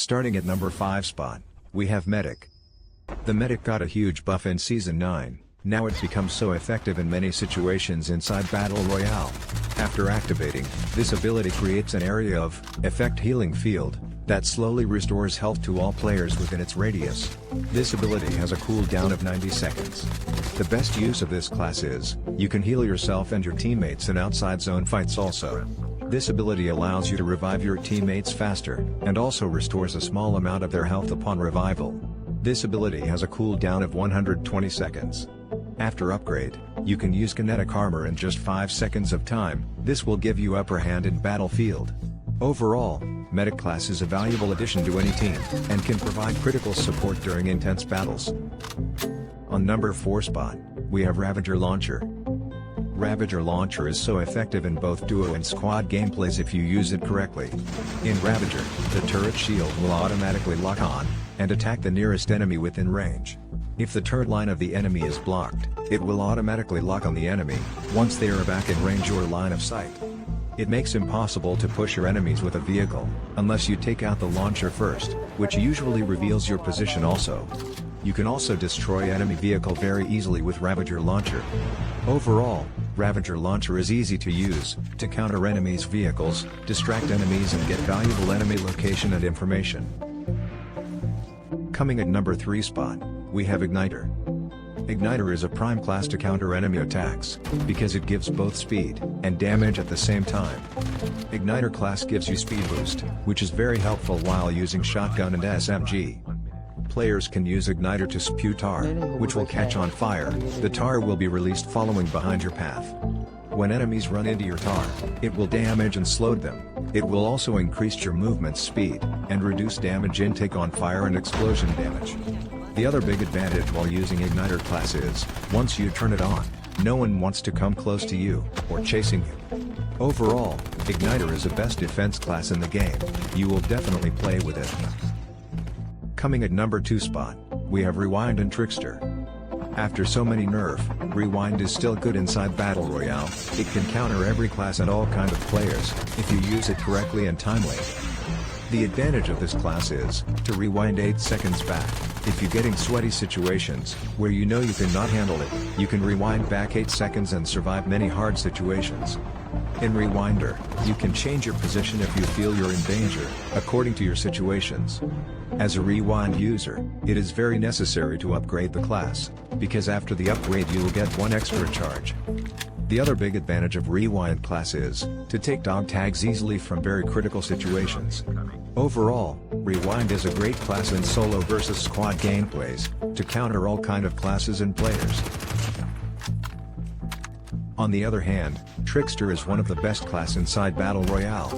Starting at number 5 spot, we have Medic. The Medic got a huge buff in Season 9, now it becomes so effective in many situations inside Battle Royale. After activating, this ability creates an area of effect healing field that slowly restores health to all players within its radius. This ability has a cooldown of 90 seconds. The best use of this class is, you can heal yourself and your teammates in outside zone fights also. This ability allows you to revive your teammates faster, and also restores a small amount of their health upon revival. This ability has a cooldown of 120 seconds. After upgrade, you can use kinetic armor in just 5 seconds of time. This will give you upper hand in battlefield. Overall, Medic class is a valuable addition to any team, and can provide critical support during intense battles. On number 4 spot, we have Ravager Launcher. Ravager Launcher is so effective in both duo and squad gameplays if you use it correctly. In Ravager, the turret shield will automatically lock on, and attack the nearest enemy within range. If the turret line of the enemy is blocked, it will automatically lock on the enemy, once they are back in range or line of sight. It makes impossible to push your enemies with a vehicle, unless you take out the launcher first, which usually reveals your position also. You can also destroy enemy vehicle very easily with Ravager Launcher. Overall, Ravager Launcher is easy to use, to counter enemies' vehicles, distract enemies and get valuable enemy location and information. Coming at number 3 spot, we have Igniter. Igniter is a prime class to counter enemy attacks, because it gives both speed and damage at the same time. Igniter class gives you speed boost, which is very helpful while using shotgun and SMG. Players can use Igniter to spew tar, which will catch on fire. The tar will be released following behind your path. When enemies run into your tar, it will damage and slow them. It will also increase your movement speed, and reduce damage intake on fire and explosion damage. The other big advantage while using Igniter class is, once you turn it on, no one wants to come close to you, or chasing you. Overall, Igniter is the best defense class in the game. You will definitely play with it. Coming at number 2 spot, we have Rewind and Trickster. After so many nerf, Rewind is still good inside Battle Royale. It can counter every class and all kind of players, if you use it correctly and timely. The advantage of this class is, to rewind 8 seconds back. If you're getting sweaty situations, where you know you cannot handle it, you can rewind back 8 seconds and survive many hard situations. In Rewinder, you can change your position if you feel you're in danger, according to your situations. As a Rewind user, it is very necessary to upgrade the class, because after the upgrade you will get 1 extra charge. The other big advantage of Rewind class is, to take dog tags easily from very critical situations. Overall, Rewind is a great class in solo versus squad gameplays, to counter all kind of classes and players. On the other hand, Trickster is one of the best class inside Battle Royale.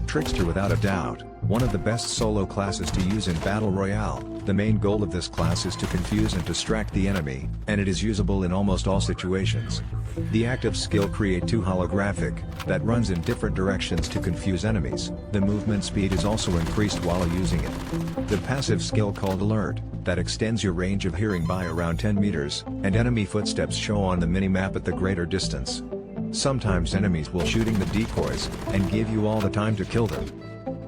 Trickster without a doubt, one of the best solo classes to use in Battle Royale. The main goal of this class is to confuse and distract the enemy, and it is usable in almost all situations. The active skill Create 2 holographic, that runs in different directions to confuse enemies. The movement speed is also increased while using it. The passive skill called Alert, that extends your range of hearing by around 10 meters, and enemy footsteps show on the minimap at the greater distance. Sometimes enemies will shooting the decoys, and give you all the time to kill them.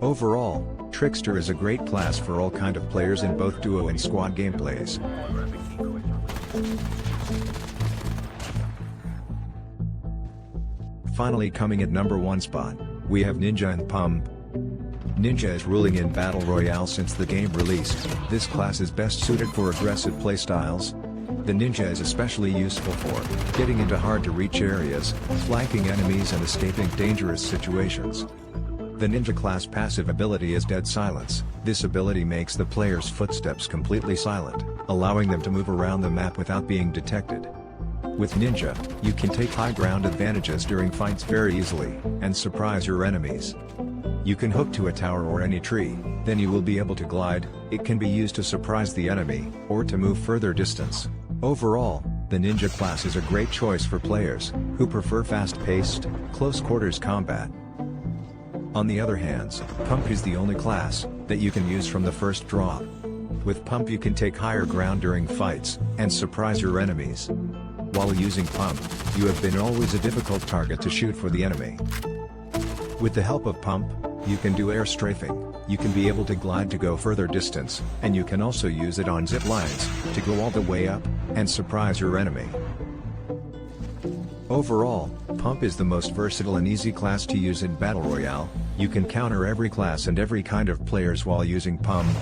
Overall, Trickster is a great class for all kind of players in both duo and squad gameplays. Finally, coming at number 1 spot, we have Ninja and Pump. Ninja is ruling in Battle Royale since the game released. This class is best suited for aggressive playstyles. The Ninja is especially useful for getting into hard-to-reach areas, flanking enemies and escaping dangerous situations. The Ninja class passive ability is Dead Silence. This ability makes the player's footsteps completely silent, allowing them to move around the map without being detected. With Ninja, you can take high ground advantages during fights very easily, and surprise your enemies. You can hook to a tower or any tree, then you will be able to glide. It can be used to surprise the enemy, or to move further distance. Overall, the Ninja class is a great choice for players who prefer fast-paced, close-quarters combat. On the other hand, Pump is the only class that you can use from the first drop. With Pump you can take higher ground during fights, and surprise your enemies. While using Pump, you have been always a difficult target to shoot for the enemy. With the help of Pump, you can do air strafing. You can be able to glide to go further distance, and you can also use it on zip lines, to go all the way up, and surprise your enemy. Overall, Pump is the most versatile and easy class to use in Battle Royale. You can counter every class and every kind of players while using Pump.